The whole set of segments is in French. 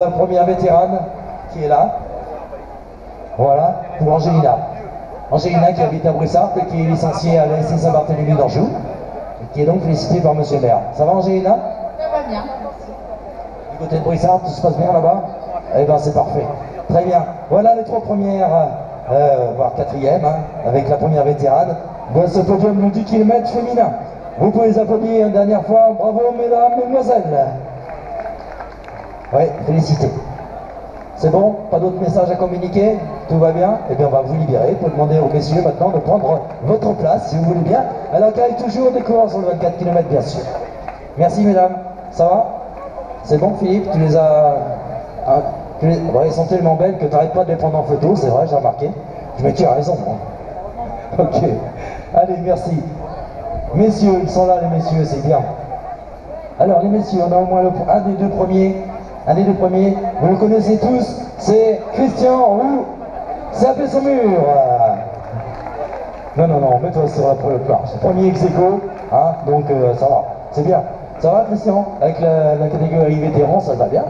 La première vétérane qui est là, voilà, pour Angelina. Angelina qui habite à Brissart et qui est licenciée à l'ASC Saint-Barthélemy d'Anjou, et qui est donc félicitée par Monsieur le maire. Ça va Angelina? Ça va bien. Du côté de Brissart, tout se passe bien là-bas? Eh bien c'est parfait. Très bien. Voilà les trois premières, voire quatrième, hein, avec la première vétérane de ce podium de 10 km féminin. Vous pouvez les applaudir une dernière fois. Bravo mesdames, mesdemoiselles. Oui, félicitez. C'est bon? Pas d'autres messages à communiquer? Tout va bien? Eh bien, on va vous libérer pour demander aux messieurs maintenant de prendre votre place, si vous voulez bien. Alors qu'il y a toujours des coureurs sur le 24 km, bien sûr. Merci, mesdames. Ça va? C'est bon, Philippe? Tu les as... Hein, bon, ils sont tellement belles que tu n'arrêtes pas de les prendre en photo, c'est vrai, j'ai remarqué. Je me dis, tu as raison, moi. Ok. Allez, merci. Messieurs, ils sont là, les messieurs, c'est bien. Alors, les messieurs, on a au moins un des deux premiers. Un des deux premiers, vous le connaissez tous, c'est Christian Roux, Sapé son mur. Non, mets-toi sur la planche. Premier ex-aequo, hein, donc ça va, c'est bien. Ça va Christian? Avec la catégorie vétéran, ça va bien?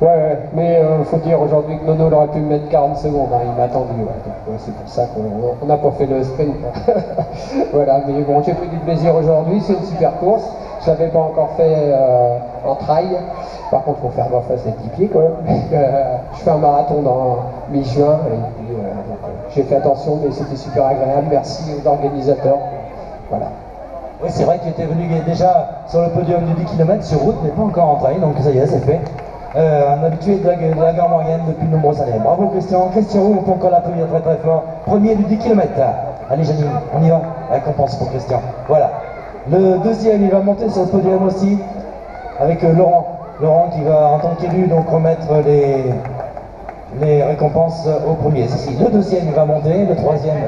Ouais, mais faut dire aujourd'hui que Nono aurait pu me mettre 40 secondes, hein, il m'a attendu, ouais, c'est pour ça qu'on n'a pas fait le sprint. Voilà, mais bon, j'ai pris du plaisir aujourd'hui, c'est une super course. Je l'avais pas encore fait en trail. Par contre, il faut faire gaffe à ses petits pieds quand même. Je fais un marathon dans mi-juin et puis j'ai fait attention, mais c'était super agréable. Merci aux organisateurs. Voilà. Oui, c'est vrai que tu étais venu déjà sur le podium du 10 km sur route, mais pas encore en trail, donc ça y est, c'est fait. Un habitué de la gare moyenne depuis de nombreuses années. Bravo Christian. Christian Roux, on peut encore l'applaudir très très fort. Premier du 10 km. Allez Janine, on y va. Récompense pour Christian. Voilà. Le deuxième, il va monter sur le podium aussi avec Laurent. Laurent qui va, en tant qu'élu, donc remettre les récompenses au premier. Le deuxième, il va monter. Le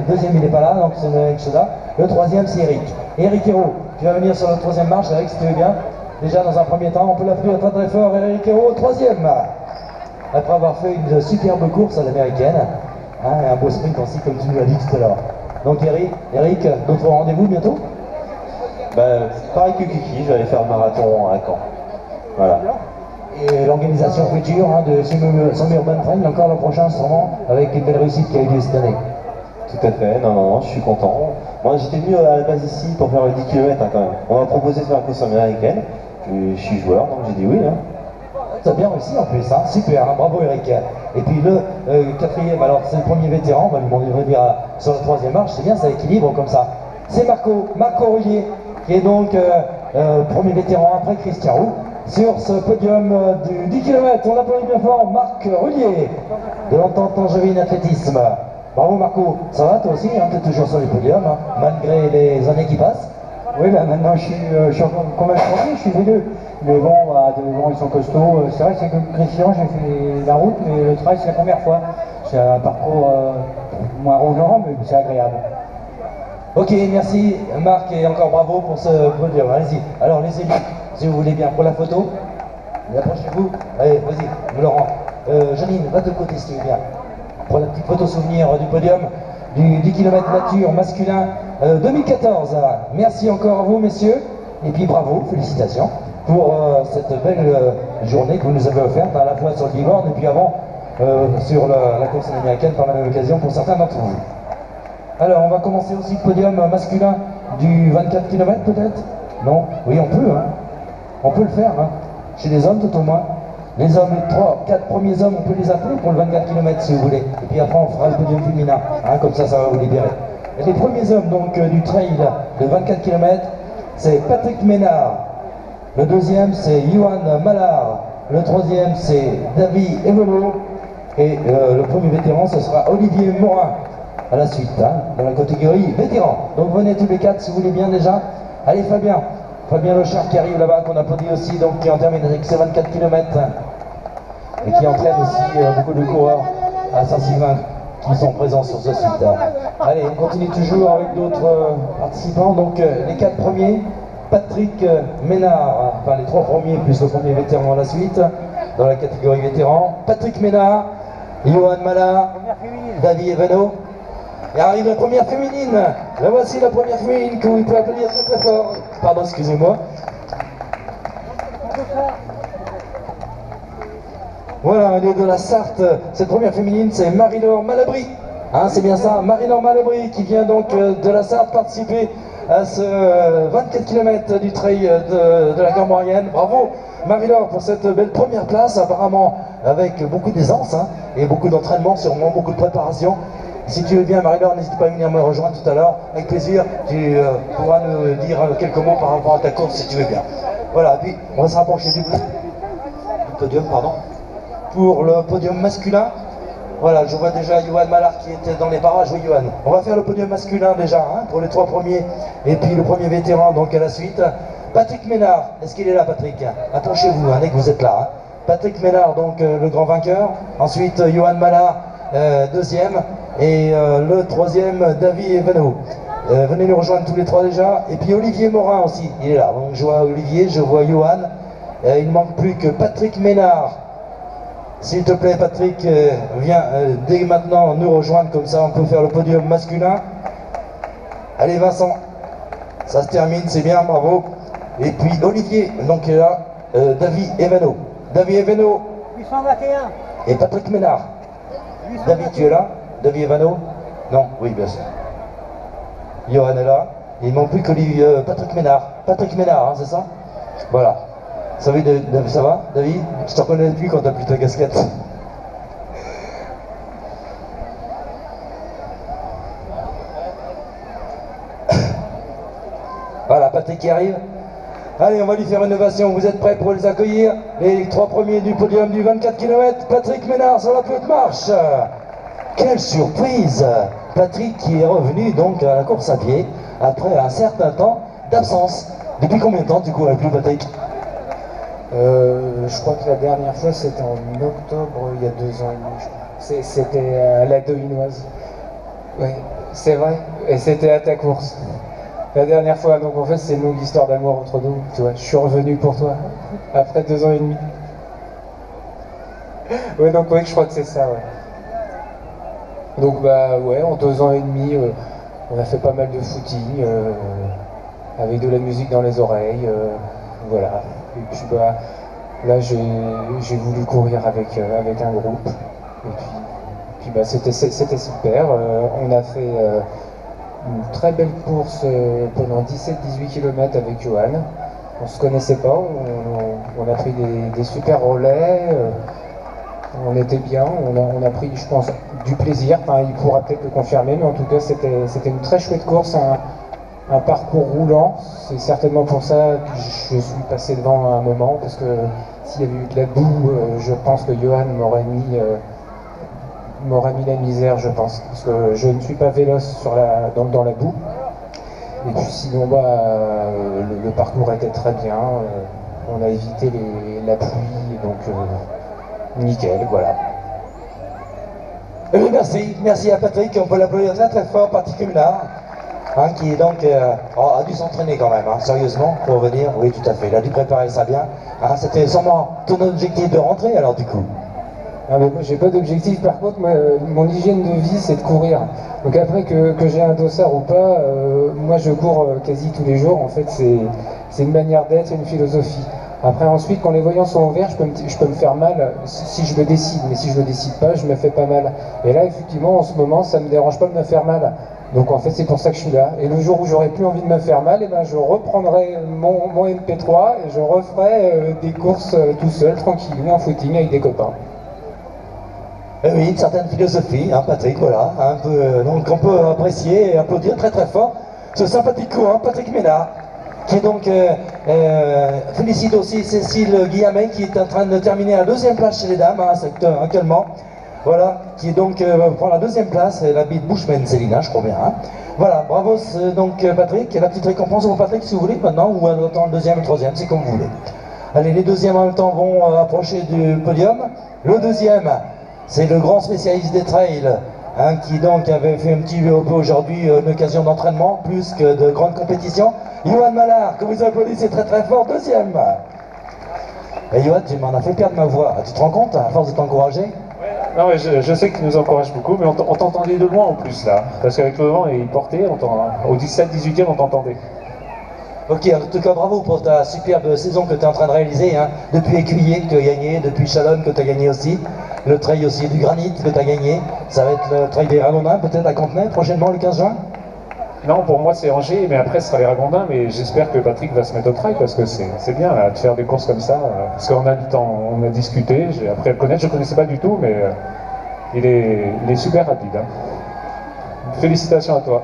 deuxième, il n'est pas là, donc c'est Eric Cheda. Le troisième, c'est Eric. Eric Hérault, tu vas venir sur la troisième marche, Eric, si tu veux bien. Déjà, dans un premier temps, on peut l'applaudir très très fort. Eric Hérault, troisième. Après avoir fait une superbe course à l'américaine, hein, et un beau sprint aussi, comme tu nous l'as dit tout à l'heure. Donc Eric, d'autres rendez-vous bientôt? Pareil que Kiki, je vais aller faire le marathon à Caen. Voilà. Et l'organisation future hein, de Summer Urban Trail, encore l'an prochain sûrement, avec une belle réussite qui a eu lieu cette année. Tout à fait, non, je suis content. Moi j'étais venu à la base ici pour faire le 10 km hein, quand même. On m'a proposé de faire la course américaine, je suis joueur donc j'ai dit oui. Hein. T'as bien réussi en plus, hein. Super, hein. Bravo Eric. Et puis le quatrième, alors c'est le premier vétéran, on va lui demander de venir sur la troisième marche, c'est bien, ça équilibre comme ça. C'est Marco Roulier, qui est donc premier vétéran après Christian Roux. Sur ce podium du 10 km, on applaudit bien fort Marc Roulier de l'entente Angevine Athlétisme. Bravo Marco, ça va toi aussi, hein, tu es toujours sur les podiums, hein, malgré les années qui passent? Oui, maintenant je suis encore convaincu, je suis vieux. Mais bon, devant ils sont costauds. C'est vrai que c'est comme Christian, j'ai fait la route, mais le trail c'est la première fois. C'est un parcours moins roulant, mais c'est agréable. Ok, merci Marc et encore bravo pour ce podium. Allez-y. Alors les élus, si vous voulez bien, pour la photo, approchez-vous. Allez, vas-y, Laurent. Janine, va de côté si tu veux bien. Pour la petite photo souvenir du podium du 10 km nature masculin 2014. Merci encore à vous messieurs. Et puis bravo, félicitations pour cette belle journée que vous nous avez offerte, à la fois sur le Bighorn et puis avant sur la course américaine par la même occasion pour certains d'entre vous. Alors, on va commencer aussi le podium masculin du 24 km peut-être? Non? Oui, on peut, hein. On peut le faire, hein. Chez les hommes tout au moins. Les hommes, les 3-4 premiers hommes, on peut les appeler pour le 24 km si vous voulez. Et puis après, on fera le podium féminin, hein, comme ça va vous libérer. Et les premiers hommes donc du trail de 24 km, c'est Patrick Ménard. Le deuxième, c'est Johan Mallard. Le troisième, c'est David Evelo. Et le premier vétéran, ce sera Olivier Morin. À la suite, hein, dans la catégorie vétéran. Donc venez tous les quatre si vous voulez bien déjà. Allez Fabien Lochard qui arrive là-bas, qu'on applaudit aussi, donc qui en termine avec ses 24 km et qui entraîne aussi beaucoup de coureurs à Saint-Sylvain qui sont présents sur ce site. Allez, on continue toujours avec d'autres participants. Donc les quatre premiers, Patrick Ménard, enfin les trois premiers plus le premier vétéran à la suite, dans la catégorie vétéran. Patrick Ménard, Johan Mallard, David Evano. Et arrive la première féminine. La voici la première féminine que vous pouvez applaudir très très fort. Pardon, excusez-moi. Voilà, elle est de la Sarthe. Cette première féminine, c'est Marie-Laure Malabry. Hein, c'est bien ça, Marie-Laure Malabry qui vient donc de la Sarthe participer à ce 24 km du trail de la Grande-Moyenne. Bravo Marie-Laure pour cette belle première place, apparemment avec beaucoup d'aisance hein, et beaucoup d'entraînement, sûrement beaucoup de préparation. Si tu veux bien Marie-Laure, n'hésite pas à venir me rejoindre tout à l'heure, avec plaisir, tu pourras nous dire quelques mots par rapport à ta course si tu veux bien. Voilà, puis on va se rapprocher du podium, pardon. Pour le podium masculin, voilà, je vois déjà Johan Mallard qui était dans les parages. Oui, Johan. On va faire le podium masculin déjà, hein, pour les 3 premiers, et puis le premier vétéran, donc à la suite. Patrick Ménard, est-ce qu'il est là, Patrick? Approchez-vous, hein, dès que vous êtes là. Hein. Patrick Ménard, donc le grand vainqueur. Ensuite, Johan Mallard, deuxième. Et le troisième, David Evano. Venez nous rejoindre tous les 3 déjà. Et puis Olivier Morin aussi, il est là. Donc je vois Olivier, je vois Johan. Il ne manque plus que Patrick Ménard. S'il te plaît Patrick, viens dès maintenant nous rejoindre, comme ça on peut faire le podium masculin. Allez Vincent, ça se termine, c'est bien, bravo. Et puis Olivier, donc là, David Evano. David Evano. 821. Et Patrick Ménard. 821. David, tu es là? David Evano? Non? Oui, bien sûr. Johan est là. Il ne manque plus que Patrick Ménard. Patrick Ménard, hein, c'est ça? Voilà. Ça va, David? Je te reconnais plus quand t'as plus ta casquette. Voilà, Patrick qui arrive. Allez, on va lui faire une ovation. Vous êtes prêts pour les accueillir? Les 3 premiers du podium du 24 km. Patrick Ménard sur la petite marche. Quelle surprise! Patrick qui est revenu donc à la course à pied après un certain temps d'absence. Depuis combien de temps tu courais plus, Patrick? Je crois que la dernière fois c'était en octobre, il y a 2 ans et demi, je crois. C'était à la Dauinoise. Oui, c'est vrai. Et c'était à ta course. La dernière fois, donc en fait c'est une longue histoire d'amour entre nous, tu vois. Je suis revenu pour toi, après 2 ans et demi. Ouais, donc oui, je crois que c'est ça, ouais. Donc bah ouais, en 2 ans et demi, on a fait pas mal de footing, avec de la musique dans les oreilles, voilà. Et puis bah, là j'ai voulu courir avec un groupe. Et puis bah, c'était super. On a fait une très belle course pendant 17-18 km avec Johan. On se connaissait pas, on a pris des super relais. On était bien, on a pris, je pense, du plaisir. Enfin, il pourra peut-être le confirmer, mais en tout cas c'était une très chouette course. Un parcours roulant, c'est certainement pour ça que je suis passé devant un moment, parce que s'il y avait eu de la boue, je pense que Johan m'aurait mis la misère, je pense, parce que je ne suis pas véloce dans la boue. Et puis sinon, bah, le parcours était très bien, on a évité la pluie, donc nickel, voilà. Eh bien, merci à Patrick, on peut l'applaudir très très fort, Patrick Ménard. Hein, qui est donc a dû s'entraîner quand même, hein, sérieusement, pour venir. Oui, tout à fait, il a dû préparer ça bien. Hein, c'était sûrement ton objectif de rentrer alors du coup. Ah, mais moi j'ai pas d'objectif, par contre moi, mon hygiène de vie c'est de courir. Donc après que j'ai un dossard ou pas, moi je cours quasi tous les jours, en fait c'est une manière d'être, une philosophie. Après ensuite quand les voyants sont ouverts, je peux me faire mal si je le décide, mais si je le décide pas, je me fais pas mal. Et là effectivement en ce moment ça me dérange pas de me faire mal. Donc en fait c'est pour ça que je suis là. Et le jour où j'aurai plus envie de me faire mal, et ben je reprendrai mon MP3 et je referai des courses tout seul, tranquille, en footing avec des copains. Oui, une certaine philosophie, hein, Patrick, voilà, un peu, donc on peut apprécier et applaudir très très fort ce sympathique courant, Patrick Ménard, qui est donc, félicite aussi Cécile Guillamet, qui est en train de terminer la 2e place chez les dames, hein, actuellement. Voilà, qui est donc prend la 2e place, elle habite Bushman, Céline, je crois bien. Hein. Voilà, bravo donc Patrick, et la petite récompense pour Patrick si vous voulez maintenant, ou on attend le 2e et le 3e, c'est comme vous voulez. Allez, les 2e en même temps vont approcher du podium. Le 2e, c'est le grand spécialiste des trails, hein, qui donc avait fait un petit peu aujourd'hui une occasion d'entraînement, plus que de grande compétition. Johan Mallard, que vous applaudissez très très fort, 2e. Et Johan, tu m'en as fait perdre ma voix, tu te rends compte, à force de t'encourager? Non, mais je sais que tu nous encourages beaucoup, mais on t'entendait de loin en plus là. Parce qu'avec le vent et il portait, au 17-18e on t'entendait. Ok, en tout cas, bravo pour ta superbe saison que tu es en train de réaliser, hein. Depuis Écuyer que tu as gagné, depuis Chalonne que tu as gagné aussi, le trail aussi du Granit que tu as gagné. Ça va être le trail des Ragondins, peut-être à Cantenay, prochainement le 15 juin. Non, pour moi c'est Angers, mais après ce sera les Ragondins, mais j'espère que Patrick va se mettre au trail parce que c'est bien là, de faire des courses comme ça. Parce qu'on a du temps, on a discuté, j'ai appris à le connaître, je ne connaissais pas du tout, mais il est super rapide. Hein. Félicitations à toi.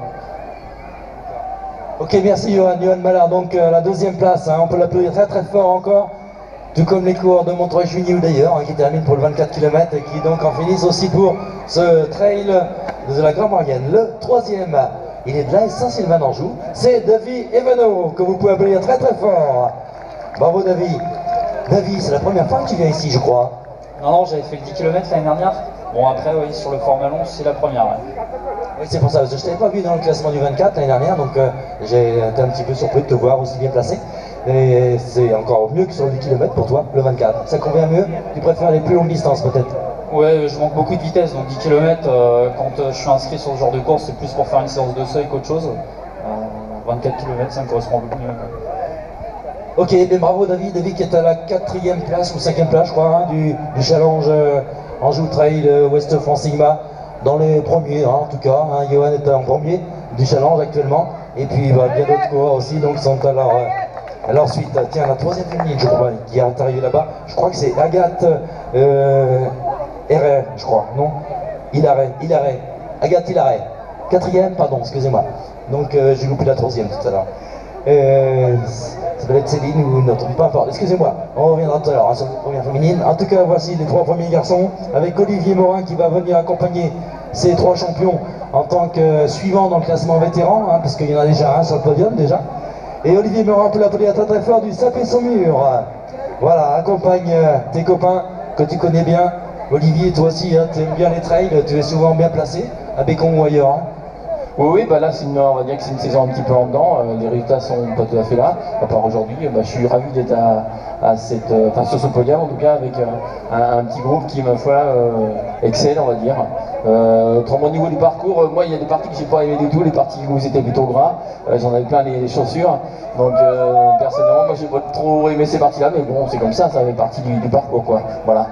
Ok, merci Johan Mallard. Donc la deuxième place, hein, on peut l'applaudir très très fort encore. Tout comme les coureurs de Montreuil-Juigny d'ailleurs, hein, qui terminent pour le 24 km et qui donc en finissent aussi pour ce trail de la Grand Maurienne. Le troisième, il est de l'AS Saint-Sylvain d'Anjou, c'est David Evano, que vous pouvez applaudir très très fort. Bravo David. David, c'est la première fois que tu viens ici, je crois. Non, j'avais fait le 10 km l'année dernière. Bon, après, oui, sur le format long, c'est la première. Ouais. Oui, c'est pour ça, parce que je ne t'avais pas vu dans le classement du 24 l'année dernière, donc j'ai été un petit peu surpris de te voir aussi bien placé. Et c'est encore mieux que sur le 10 km pour toi, le 24. Ça convient mieux? Tu préfères les plus longues distances peut-être? Ouais, je manque beaucoup de vitesse, donc 10 km, quand je suis inscrit sur ce genre de course, c'est plus pour faire une séance de seuil qu'autre chose. 24 km, ça me correspond beaucoup mieux. Ok, bien bravo David. David qui est à la 4e place ou 5e place, je crois, hein, du challenge Anjou Trail Ouest France Sigma. Dans les premiers, hein, en tout cas. Hein, Johan est en premier du challenge actuellement. Et puis bien d'autres coureurs aussi, donc sont à leur suite. Tiens, la 3e féminine, je crois, qui est arrivée là-bas. Je crois que c'est Agathe RR, je crois, non? Hilaret. Agathe Hilaret. 4e, pardon, excusez-moi. Donc j'ai loupé la 3e tout à l'heure. Ça doit être Céline ou une autre, peu importe, excusez-moi, on reviendra tout à l'heure hein, sur la première féminine. En tout cas, voici les 3 premiers garçons, avec Olivier Morin qui va venir accompagner ces 3 champions en tant que suivant dans le classement vétéran, hein, parce qu'il y en a déjà un sur le podium déjà. Et Olivier Morin peut l'appeler à très très fort du Sapé-son-Mur. Voilà, accompagne tes copains que tu connais bien. Olivier, toi aussi, hein, tu aimes bien les trails, tu es souvent bien placé, à Bécon ou ailleurs. Hein. Oui, bah là, on va dire que c'est une saison un petit peu en dedans. Les résultats sont pas tout à fait là. À part aujourd'hui, je suis ravi d'être sur ce podium, en tout cas, avec un petit groupe qui, ma foi, excelle, on va dire. Autrement, au niveau du parcours, moi, il y a des parties que j'ai pas aimé du tout, les parties où c'était plutôt gras. J'en avais plein les chaussures. Donc, personnellement, moi, j'ai pas trop aimé ces parties-là, mais bon, c'est comme ça fait partie du parcours, quoi. Voilà.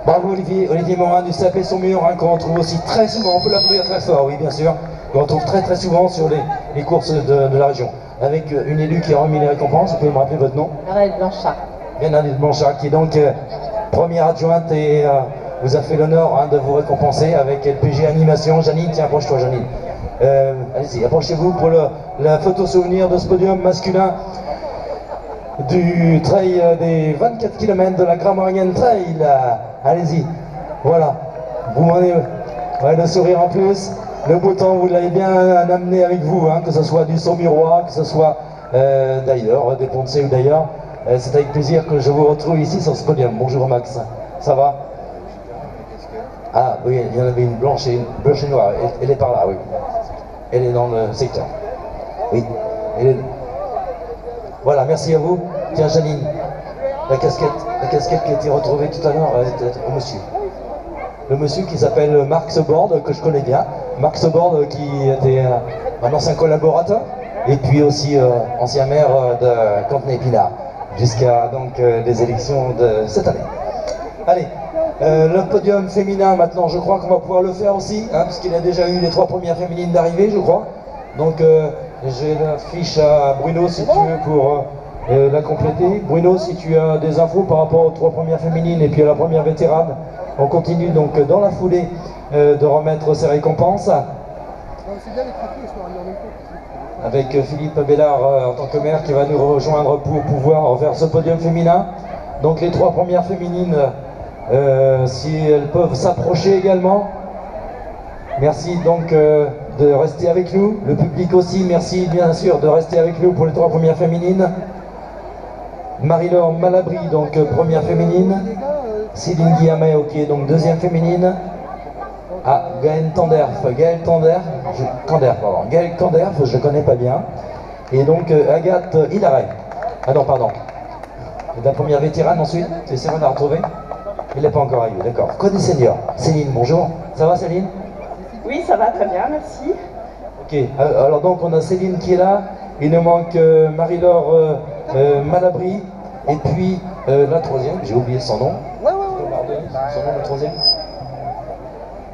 Bravo Olivier Morin du Sapé-son-Mur, hein, qu'on retrouve aussi très souvent, on peut l'applaudir très fort, oui bien sûr, qu'on retrouve très très souvent sur les courses de la région. Avec une élue qui a remis les récompenses, vous pouvez me rappeler votre nom? Bernadette Blanchard. Bernadette Blanchard, qui est donc première adjointe et vous a fait l'honneur hein, de vous récompenser avec LPG Animation. Janine, tiens, approche-toi Janine. Allez-y, approchez-vous pour la photo souvenir de ce podium masculin du trail des 24 km de la Grand Maurienne Trail. Allez-y, voilà, vous m'en avez le sourire en plus, le beau temps vous l'avez bien amené avec vous, hein, que ce soit du Saumurois, que ce soit d'ailleurs, des Poncé ou d'ailleurs. C'est avec plaisir que je vous retrouve ici sur ce podium. Bonjour Max, ça va? Ah oui, il y en avait une blanche et noire, elle est par là, oui. Elle est dans le secteur. Oui, Voilà, merci à vous. Tiens Janine, la casquette qui a été retrouvée tout à l'heure au monsieur. Le monsieur qui s'appelle Marc Sobord, que je connais bien. Marc Sobord qui était un ancien collaborateur et puis aussi ancien maire de Cantenay-Pinard jusqu'à donc les élections de cette année. Allez, le podium féminin maintenant, je crois qu'on va pouvoir le faire aussi, hein, puisqu'il a déjà eu les 3 premières féminines d'arrivée, je crois. Donc j'ai la fiche à Bruno si tu veux pour la compléter. Bruno, si tu as des infos par rapport aux 3 premières féminines et puis à la première vétérane, on continue donc dans la foulée de remettre ces récompenses. Avec Philippe Bellard en tant que maire qui va nous rejoindre pour pouvoir faire ce podium féminin. Donc les 3 premières féminines, si elles peuvent s'approcher également. Merci donc de rester avec nous. Le public aussi, merci bien sûr de rester avec nous pour les 3 premières féminines. Marie-Laure Malabry, donc première féminine. Céline Guillamay, ok, donc 2e féminine. Ah, Gaëlle Tanderf, Gaëlle Tanderf, je ne connais pas bien. Et donc Agathe Hilaret. Ah non, pardon. Et la première vétérane ensuite, tu essaieras de la retrouver? Il n'est pas encore arrivé, d'accord. Code senior. Céline, bonjour. Ça va Céline? Oui, ça va très bien, merci. Ok, alors donc on a Céline qui est là, Il nous manque Marie-Laure Malabry. Et puis la troisième, j'ai oublié son nom. Ouais. Son nom, le troisième.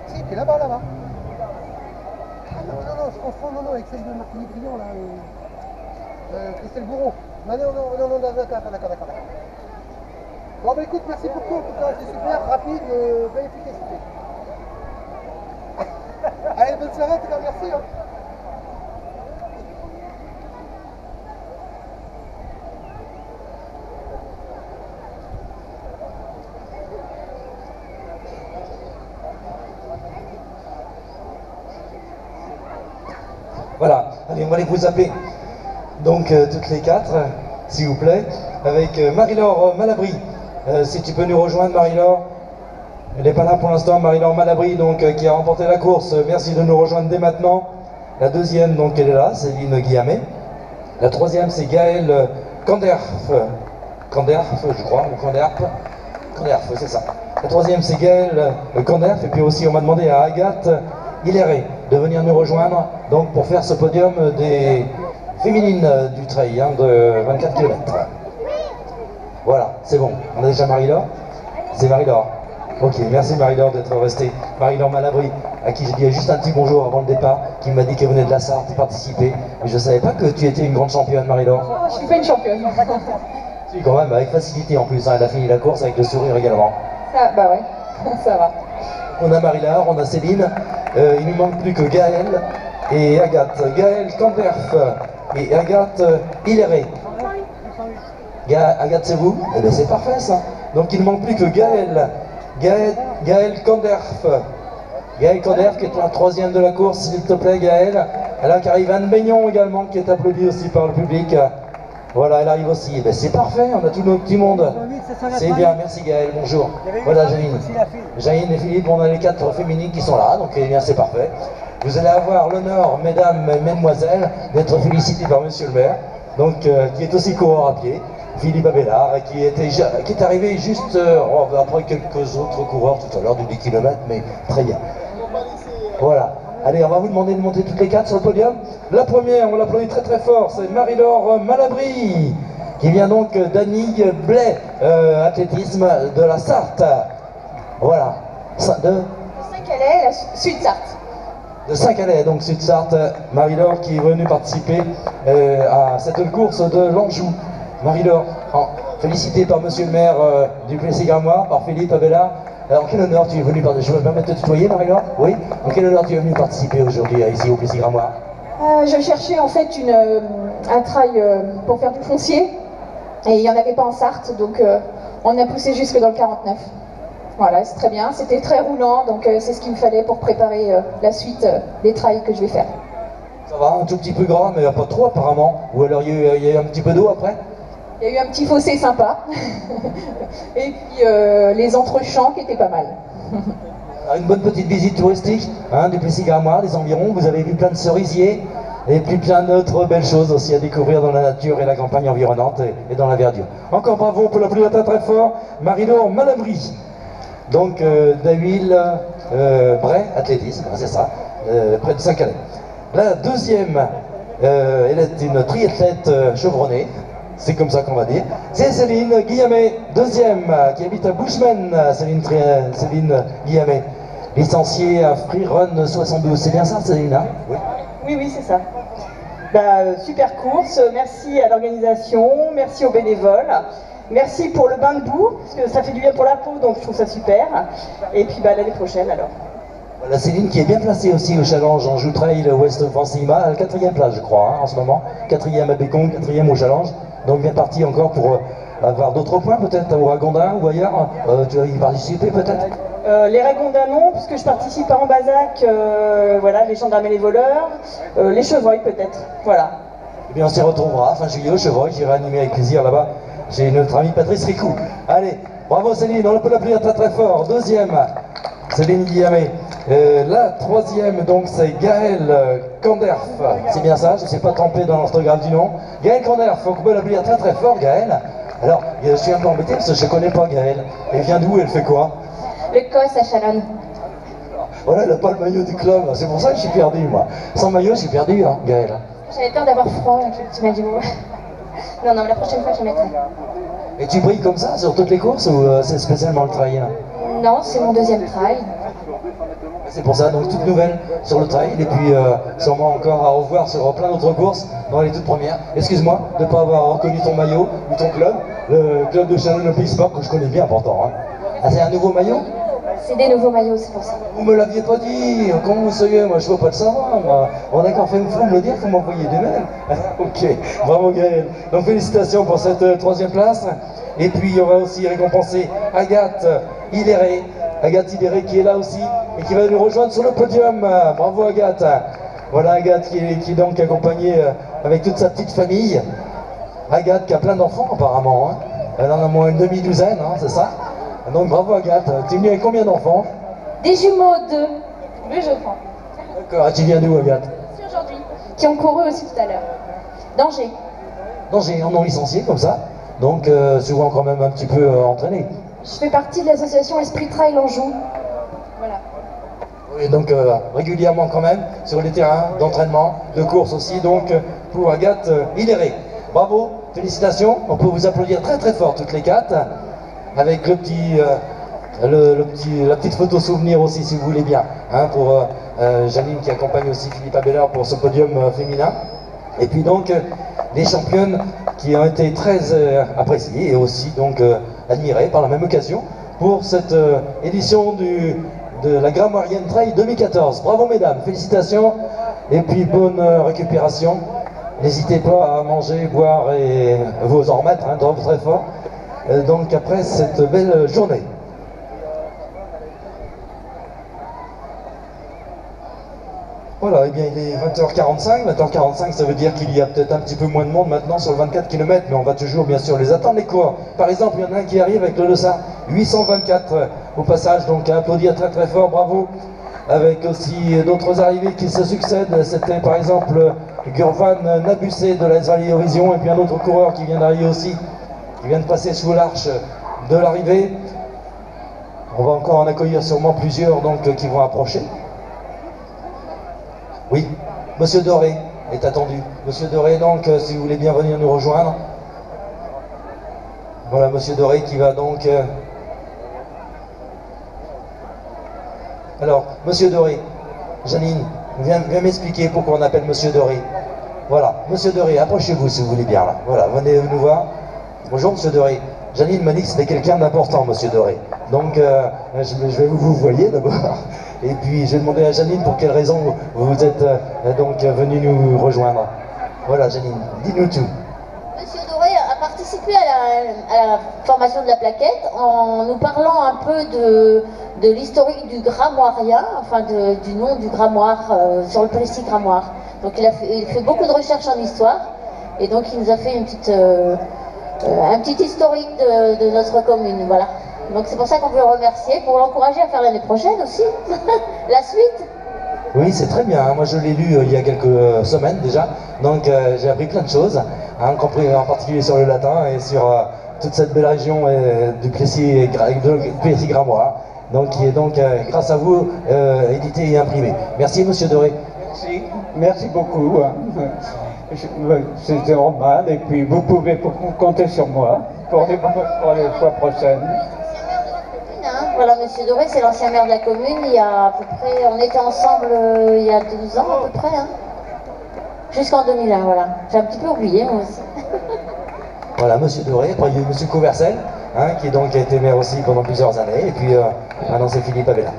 Si, puis là-bas. Ah, non, je confonds, avec celle de Martinique Briand, là. Christelle Bourreau. Non, d'accord. Bon, bah écoute, merci pour tout, en tout cas, c'est super, rapide, belle efficacité. Allez, bonne soirée, en tout cas, merci. Hein. Voilà, allez, on va aller vous appeler. Donc, toutes les quatre, s'il vous plaît, avec Marie-Laure Malabry. Si tu peux nous rejoindre, Marie-Laure. Elle n'est pas là pour l'instant, Marie-Laure Malabry, donc, qui a remporté la course. Merci de nous rejoindre dès maintenant. La deuxième, donc, elle est là, Céline Guillamé. La troisième, c'est Gaëlle Kanderf, je crois, ou Kanderf, c'est ça. La troisième, c'est Gaëlle Kanderf, et puis aussi, on m'a demandé à Agathe Hillary de venir nous rejoindre, donc, pour faire ce podium des féminines du trail, de 24 km. Voilà, c'est bon. On a déjà Marie-Laure. C'est Marie-Laure. Ok, merci Marie-Laure d'être restée. Marie-Laure Malabry, à qui j'ai dit juste un petit bonjour avant le départ, qui m'a dit qu'elle venait de la Sarthe et participait. Mais je ne savais pas que tu étais une grande championne, Marie-Laure. Je suis pas une championne. Si, quand même, avec facilité en plus. Elle a fini la course avec le sourire également. Ah, bah ouais, ça va. On a Marie-Laure, on a Céline. Il ne manque plus que Gaëlle et Agathe. Gaëlle Kanderf et Agathe Hillary. Agathe, c'est vous? Eh bien, c'est parfait ça. Donc il ne manque plus que Gaëlle Kanderf. Gaëlle Kanderf qui est la troisième de la course, s'il te plaît Gaëlle. Elle qui arrive Anne Beignon également, qui est applaudie aussi par le public. Voilà, elle arrive aussi. Eh bien, c'est parfait, on a tout notre petit monde. C'est bien, merci Gaëlle, bonjour. Voilà Janine. Janine et Philippe, on a les quatre féminines qui sont là, donc eh bien c'est parfait. Vous allez avoir l'honneur, mesdames et mesdemoiselles, d'être félicitées par monsieur le maire, donc qui est aussi coureur à pied. Philippe Abélard, qui est arrivé juste après quelques autres coureurs tout à l'heure du 10 km, mais très bien. Voilà. Allez, on va vous demander de monter toutes les quatre sur le podium. La première, on l'applaudit très très fort, c'est Marie-Laure Malabry, qui vient donc d'Anille Blais, athlétisme de la Sarthe. Voilà. De Saint-Calais, la Sud-Sarthe. De Saint-Calais, donc Sud-Sarthe. Marie-Laure qui est venue participer à cette course de l'Anjou. Marie-Laure, félicité par monsieur le maire du Plessis-Gramois, par Philippe Abélard. En quel honneur tu es venu participer? Je peux me permettre de te tutoyer, Marie-Laure? Oui. En quel honneur tu es venu participer aujourd'hui ici au Plessis-Gramois? Je cherchais en fait un trail pour faire du foncier et il n'y en avait pas en Sarthe, donc on a poussé jusque dans le 49. Voilà, c'est très bien, c'était très roulant, donc c'est ce qu'il me fallait pour préparer la suite des trails que je vais faire. Ça va, un tout petit peu gras, mais pas trop apparemment. Ou alors il y a eu un petit peu d'eau après? Il y a eu un petit fossé sympa, et puis les entrechamps qui étaient pas mal. Une bonne petite visite touristique du Plessis-Gramois, des environs. Vous avez vu plein de cerisiers et puis plein d'autres belles choses aussi à découvrir dans la nature et la campagne environnante et dans la verdure. Encore bravo, on peut l'applaudir très fort. Marie-Laure Malabry, donc d'Ahuil Bray, athlétisme, c'est ça, près de Saint-Calais. La deuxième, elle est une triathlète chevronnée. C'est comme ça qu'on va dire. C'est Céline Guillamé, deuxième, qui habite à Bushman, Céline Guillamé, licenciée à Freerun 72. C'est bien ça, Céline, hein? Oui, oui, c'est ça. Super course, merci à l'organisation, merci aux bénévoles, merci pour le bain de boue, parce que ça fait du bien pour la peau, donc je trouve ça super. Et puis l'année prochaine alors. Voilà, Céline qui est bien placée aussi au challenge Anjou Trail West Francima, à la 4e place je crois, en ce moment. 4e à Bécon, 4e au challenge. Donc bien parti encore pour avoir d'autres points peut-être au Ragondin ou ailleurs. Tu vas y participer peut-être? Les Ragondins non, puisque je participe à Ambazac, voilà, les gendarmes et les voleurs, les chevreuils peut-être, voilà. Eh bien on s'y retrouvera fin juillet au Chevreuil, j'irai animer avec plaisir là-bas. J'ai notre ami Patrice Ricou. Allez, bravo Céline, on peut l'appeler très fort. Deuxième, Céline Guillamé. La troisième, donc, c'est Gaëlle Kanderf. C'est bien ça, je ne sais pas tremper dans l'orthographe du nom. Gaëlle Kanderf, on peut l'appeler très fort, Gaëlle. Alors, je suis un peu embêté parce que je ne connais pas Gaëlle. Elle vient d'où? Elle fait quoi? L'Écosse à Chalonne. Voilà, elle n'a pas le maillot du club, c'est pour ça que je suis perdu, moi. Sans maillot, je suis perdu, hein, Gaëlle. J'avais peur d'avoir froid, tu m'as dit bon. Non, non, la prochaine fois je mettrai. Et tu brilles comme ça sur toutes les courses ou c'est spécialement le trail hein? Non, c'est mon deuxième trail. C'est pour ça, donc toute nouvelle sur le trail, et puis sûrement encore à revoir sur plein d'autres courses dans les toutes premières. Excuse-moi de ne pas avoir reconnu ton maillot ou ton club, le club de Channel Pays Sport que je connais bien pourtant. Hein. Ah, c'est un nouveau maillot? C'est des nouveaux maillots, c'est pour ça. Vous me l'aviez pas dit, comment vous savez, moi je veux pas le savoir, moi. On a d'accord fait, faut me le dire, faut m'envoyer des mails. Ok, bravo Gaël. Donc félicitations pour cette troisième place. Et puis on va aussi récompenser Agathe Hiléré. Agathe Hiléré qui est là aussi et qui va nous rejoindre sur le podium. Bravo Agathe. Voilà Agathe qui est donc accompagnée avec toute sa petite famille. Agathe qui a plein d'enfants apparemment. Hein. Elle en a moins une demi-douzaine, hein, c'est ça? Donc bravo Agathe. Tu es venue avec combien d'enfants? Des jumeaux, 2. Le je prends. D'accord, tu viens d'où Agathe? C'est aujourd'hui. Qui ont couru aussi tout à l'heure. D'Angers. D'Angers, en non licencié comme ça. Donc souvent quand même un petit peu entraîné. Je fais partie de l'association Esprit Trail Anjou. Voilà. Et donc régulièrement quand même sur les terrains d'entraînement, de course aussi, donc pour Agathe Hiléré. Bravo, félicitations, on peut vous applaudir très très fort toutes les quatre, avec le petit, la petite photo souvenir aussi si vous voulez bien, hein, pour Janine qui accompagne aussi Philippe Abelard pour ce podium féminin. Et puis donc les championnes qui ont été très appréciées et aussi donc admirées par la même occasion pour cette édition de la Gramoirienne Trail 2014. Bravo mesdames, félicitations et puis bonne récupération. N'hésitez pas à manger, boire et vous en remettre hein, très fort. Donc après cette belle journée. Voilà, et bien il est 20h45, 20h45 ça veut dire qu'il y a peut-être un petit peu moins de monde maintenant sur le 24 km, mais on va toujours bien sûr les attendre les coureurs. Par exemple, il y en a un qui arrive avec le dossard 824 au passage, donc à applaudir très très fort, bravo. Avec aussi d'autres arrivées qui se succèdent, c'était par exemple Gurvan Nabussé de la Vallée Horizon, et puis un autre coureur qui vient d'arriver aussi, qui vient de passer sous l'arche de l'arrivée. On va encore en accueillir sûrement plusieurs donc qui vont approcher. Oui, Monsieur Doré est attendu. Monsieur Doré, donc, si vous voulez bien venir nous rejoindre. Voilà, Monsieur Doré qui va donc... Alors, Monsieur Doré, Janine, viens m'expliquer pourquoi on appelle Monsieur Doré. Voilà, Monsieur Doré, approchez-vous si vous voulez bien là. Voilà, venez nous voir. Bonjour Monsieur Doré. Janine m'a dit que c'était quelqu'un d'important, Monsieur Doré. Donc, je vais vous voyez d'abord. Et puis, j'ai demandé à Janine pour quelle raison vous êtes donc venu nous rejoindre. Voilà, Janine, dis-nous tout. Monsieur Doré a participé à la formation de la plaquette en nous parlant un peu de l'historique du Gramoirien, enfin du nom du Gramoire sur le précis Gramoire. Donc, il fait beaucoup de recherches en histoire et donc il nous a fait un petit historique de notre commune, voilà. Donc c'est pour ça qu'on veut le remercier, pour l'encourager à faire l'année prochaine aussi, la suite. Oui, c'est très bien, moi je l'ai lu il y a quelques semaines déjà, donc j'ai appris plein de choses, hein, compris en particulier sur le latin et sur toute cette belle région du Plessis-Gramoire, donc qui est donc grâce à vous édité et imprimé. Merci Monsieur Doré. Merci beaucoup. C'était normal et puis vous pouvez compter sur moi pour les fois prochaines. Voilà, Monsieur Doré, c'est l'ancien maire de la commune. Il y a à peu près, on était ensemble il y a 12 ans à peu près, hein, jusqu'en 2001, voilà. J'ai un petit peu oublié moi aussi. Voilà, Monsieur Doré, après il y a eu Monsieur Couversel, hein, qui donc a été maire aussi pendant plusieurs années, et puis maintenant c'est Philippe Abelard.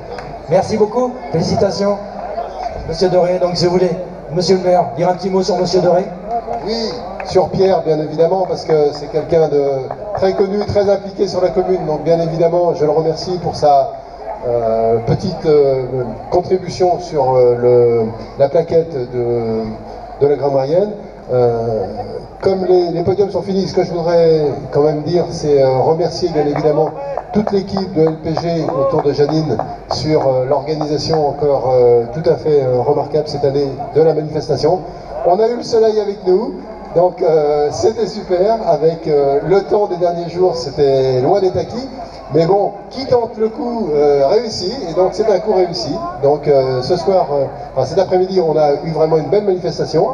Merci beaucoup, félicitations. Monsieur Doré, donc je voulais, Monsieur le maire, dire un petit mot sur Monsieur Doré. Oui, sur Pierre, bien évidemment, parce que c'est quelqu'un de très connu, très impliqué sur la commune. Donc, bien évidemment, je le remercie pour sa petite contribution sur la plaquette de la Gramoirienne. Comme les podiums sont finis, ce que je voudrais quand même dire, c'est remercier bien évidemment toute l'équipe de LPG autour de Janine sur l'organisation encore tout à fait remarquable cette année de la manifestation. On a eu le soleil avec nous, donc c'était super. Avec le temps des derniers jours, c'était loin d'être acquis. Mais bon, qui tente le coup réussit, et donc c'est un coup réussi. Donc ce soir, cet après-midi, on a eu vraiment une belle manifestation.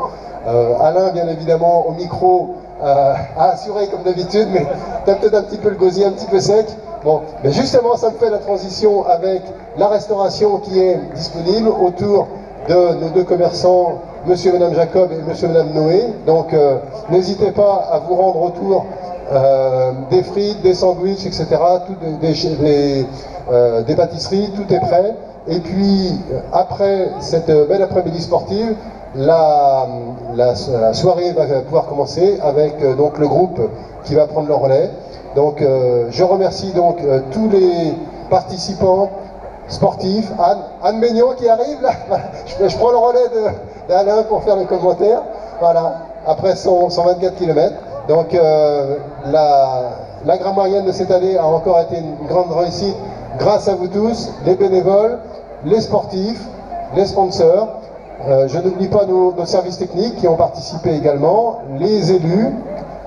Alain, bien évidemment, au micro, a assuré comme d'habitude, mais t'as peut-être un petit peu le gosier, un petit peu sec. Bon, mais justement, ça me fait la transition avec la restauration qui est disponible autour de nos deux commerçants, Monsieur et Madame Jacob et Monsieur et Madame Noé. Donc, n'hésitez pas à vous rendre autour des frites, des sandwichs, etc., des pâtisseries, tout est prêt. Et puis, après cette belle après-midi sportive, la soirée va pouvoir commencer avec donc le groupe qui va prendre le relais. Donc je remercie donc tous les participants sportifs. Anne Maignan qui arrive là, je prends le relais d'Alain pour faire les commentaires. Voilà, après son 124 km. Donc la grammairienne de cette année a encore été une grande réussite grâce à vous tous, les bénévoles, les sportifs, les sponsors. Je n'oublie pas nos services techniques qui ont participé également, les élus,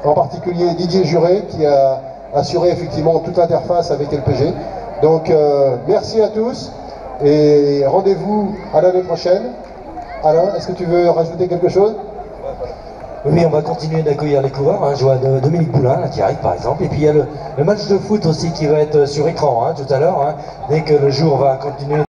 en particulier Didier Juré qui a assuré effectivement toute l'interface avec LPG. Donc merci à tous et rendez-vous à l'année prochaine. Alain, est-ce que tu veux rajouter quelque chose? Oui, on va continuer d'accueillir les coureurs. Hein. Je vois Dominique Poulain là, qui arrive par exemple. Et puis il y a le match de foot aussi qui va être sur écran hein, tout à l'heure, hein, dès que le jour va continuer.